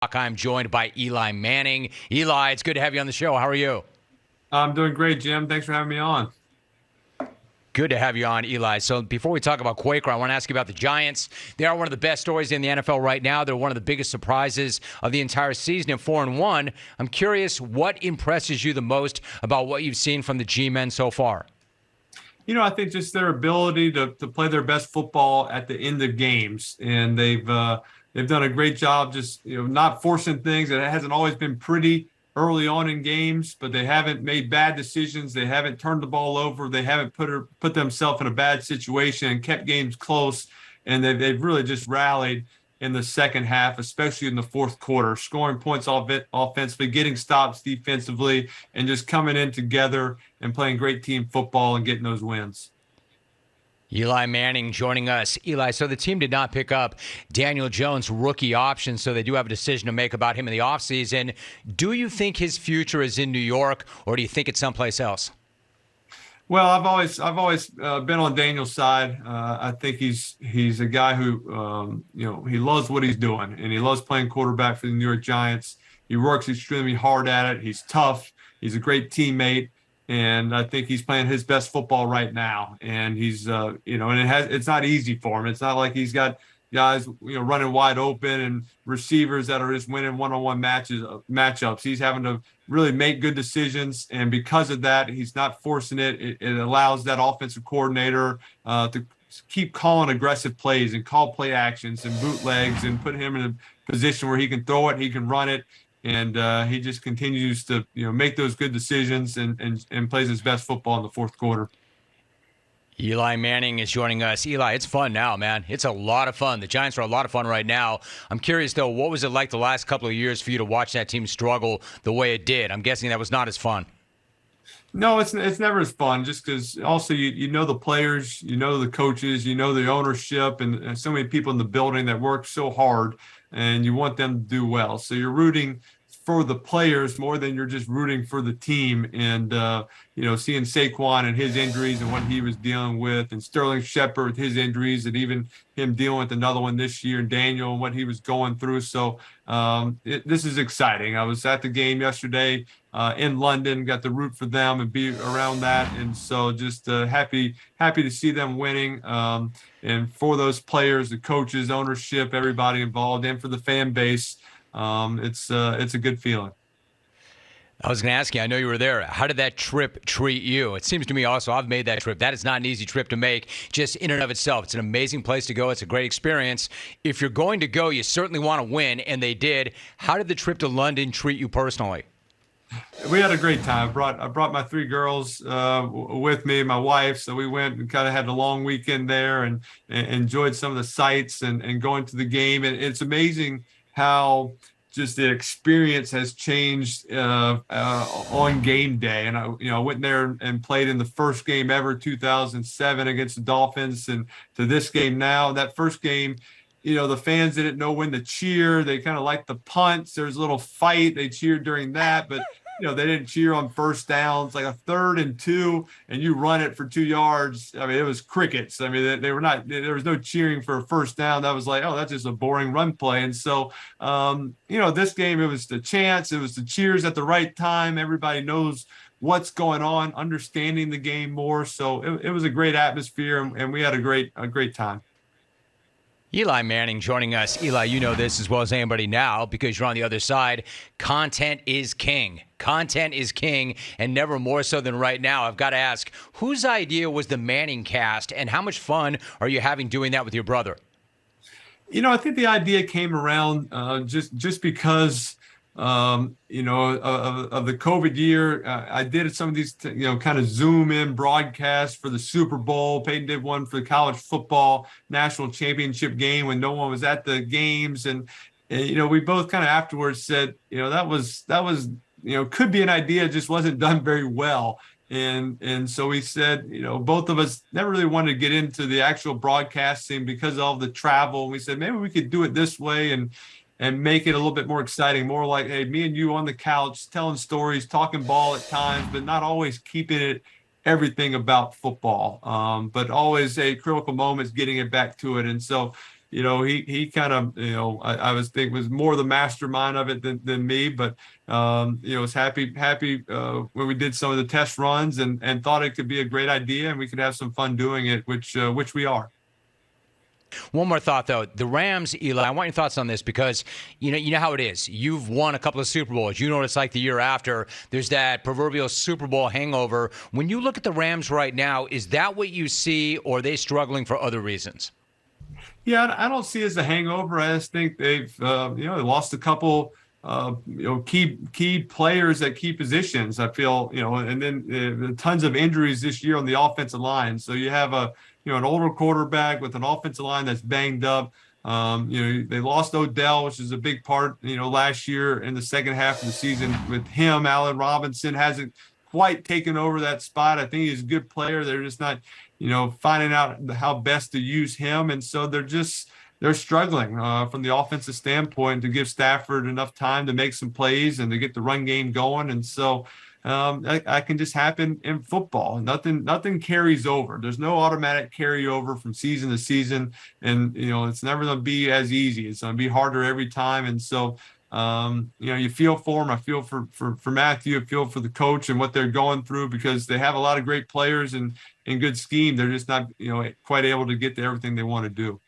I'm joined by Eli Manning. Eli, it's good to have you on the show. How are you? I'm doing great, Jim. Thanks for having me on. Good to have you on, Eli. So before we talk about Quaker, I want to ask you about the Giants. They are one of the best stories in the NFL right now. They're one of the biggest surprises of the entire season at 4-1. I'm curious, what impresses you the most about what you've seen from the G-men so far? I think just their ability to play their best football at the end of games, and they've done a great job just not forcing things. It hasn't always been pretty early on in games, but they haven't made bad decisions. They haven't turned the ball over. They haven't put themselves in a bad situation and kept games close. And they've really just rallied in the second half, especially in the fourth quarter, scoring points offensively, getting stops defensively, and just coming in together and playing great team football and getting those wins. Eli Manning joining us. Eli, so the team did not pick up Daniel Jones' rookie option, so they do have a decision to make about him in the offseason. Do you think his future is in New York, or do you think it's someplace else? Well, I've always been on Daniel's side. I think he's a guy who he loves what he's doing, and he loves playing quarterback for the New York Giants. He works extremely hard at it. He's tough. He's a great teammate, and I think he's playing his best football right now. And he's and it's not easy for him. It's not like he's got guys running wide open and receivers that are just winning one-on-one matchups. He's having to really make good decisions, and because of that, he's not forcing it. It allows that offensive coordinator to keep calling aggressive plays and call play actions and bootlegs and put him in a position where he can throw it, he can run it, and he just continues to make those good decisions and plays his best football in the fourth quarter. Eli Manning is joining us. Eli, it's fun now, man. It's a lot of fun. The Giants are a lot of fun right now. I'm curious, though, what was it like the last couple of years for you to watch that team struggle the way it did? I'm guessing that was not as fun. No, it's never as fun, just because also you know the players, you know the coaches, you know the ownership, and so many people in the building that work so hard, and you want them to do well. So you're rooting for the players more than you're just rooting for the team. And seeing Saquon and his injuries and what he was dealing with, and Sterling Shepard with his injuries, and even him dealing with another one this year, and Daniel and what he was going through. So this is exciting. I was at the game yesterday in London, got to root for them and be around that, and so just happy to see them winning. And for those players, the coaches, ownership, everybody involved, and for the fan base, it's a good feeling. I was going to ask you, I know you were there. How did that trip treat you? It seems to me also, I've made that trip. That is not an easy trip to make, just in and of itself. It's an amazing place to go. It's a great experience. If you're going to go, you certainly want to win, and they did. How did the trip to London treat you personally? We had a great time. I brought my three girls with me, my wife. So we went and kind of had a long weekend there, and enjoyed some of the sights and going to the game. And it's amazing how just the experience has changed on game day. And I went there and played in the first game ever, 2007, against the Dolphins, and to this game now. That first game, the fans didn't know when to cheer. They kind of liked the punts. There was a little fight. They cheered during that, but they didn't cheer on first downs, like a 3rd and 2, and you run it for 2 yards. I mean, it was crickets. I mean, they were not. There was no cheering for a first down. That was like, oh, that's just a boring run play. And so, this game, it was the chance. It was the cheers at the right time. Everybody knows what's going on, understanding the game more. So it was a great atmosphere, and we had a great time. Eli Manning joining us. Eli, you know this as well as anybody now because you're on the other side. Content is king. Content is king, and never more so than right now. I've got to ask, whose idea was the Manningcast, and how much fun are you having doing that with your brother? I think the idea came around just because of the COVID year. I did some of these, kind of Zoom in broadcasts for the Super Bowl. Peyton did one for the college football national championship game when no one was at the games. And we both kind of afterwards said, that was, could be an idea, just wasn't done very well. And so we said, both of us never really wanted to get into the actual broadcasting because of all the travel. And we said, maybe we could do it this way and make it a little bit more exciting, more like, hey, me and you on the couch, telling stories, talking ball at times, but not always keeping it everything about football, but always a critical moments, getting it back to it. And so he kind of, I was think was more the mastermind of it than me, but was happy when we did some of the test runs and thought it could be a great idea and we could have some fun doing it, which we are. One more thought, though. The Rams, Eli, I want your thoughts on this because you know how it is. You've won a couple of Super Bowls. You know what it's like the year after. There's that proverbial Super Bowl hangover. When you look at the Rams right now, is that what you see, or are they struggling for other reasons? Yeah, I don't see it as a hangover. I just think they've, they lost a couple, key players at key positions. I feel, and then tons of injuries this year on the offensive line. So you have an older quarterback with an offensive line that's banged up. They lost Odell, which is a big part, last year in the second half of the season with him. Allen Robinson hasn't quite taken over that spot. I think he's a good player. They're just not, finding out how best to use him. And so they're struggling from the offensive standpoint to give Stafford enough time to make some plays and to get the run game going. And so that can just happen in football. Nothing carries over. There's no automatic carryover from season to season. And, it's never going to be as easy. It's going to be harder every time. And so, you feel for them. I feel for Matthew. I feel for the coach and what they're going through because they have a lot of great players and good scheme. They're just not, quite able to get to everything they want to do.